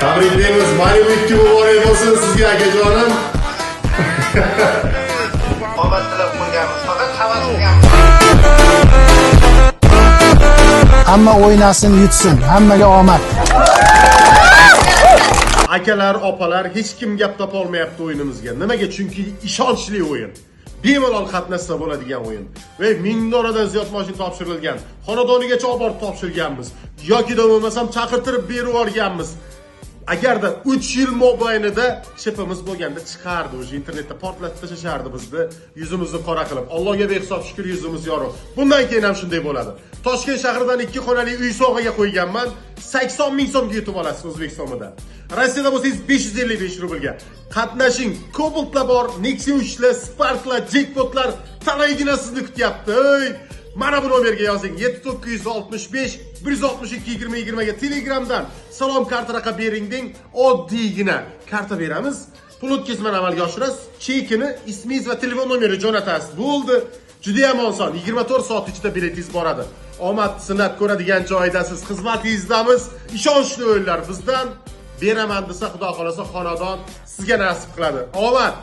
Tabriklaymiz. Mayli muborak bo'lsin sizga akajonim. Omad tilab qo'yganmiz, faqat havas qilganmiz. Hamma o'ynasin, yutsin. Hammaga omad. Akalar, opalar, hech kim gap topa olmayapti o'yinimizga. Nimaga? Chunki ishonchli o'yin. Bemalol qatnashsa bo'ladigan o'yin. Va 1000 dolardan ziyod mashina topshirilgan. Xonadonigacha olib borib topshirganmiz. Yoki bo'lmasam chaqirtirib berib yuborganmiz. Agarda 3 yil mobaynida chipimiz bo'lganda chiqardi, o'sha internetda portlatib tashlashardi bizni, yuzimizni qora qilib. Allohga behisob shukr yuzimiz yorug'. Bundan keyin ham shunday bo'ladi. Toshkent shahridan 2 xonali uy sovg'aga qo'yganman. 80 ming so'mga yutib olasiz O'zbekistonda. Rossiyada bo'lsangiz 555 rublga. Qatnashing. Cobaltlar bor, Nexia 3lar, Sparklar, Jackpotlar talaygina sizni kutyapti. Ey! Mana bu nomerga yozing. 7965 162 2020 ga Telegramdan salom karta raqam bering deng. Oddiygina karta beramiz. Pul o'tkazmani amalga oshirasiz. Chekini, ismingiz va telefon nomeringizni jo'natasiz. Bo'ldi. Juda ham oson. 24 soat ichida biletingiz boradi. Omad sinab ko'radigan joydasiz. Xizmatingizdamiz. Ishonchli o'yinlar bizdan. Beraman desa, Xudo xolasa xonadon sizga nasib qiladi. Omad.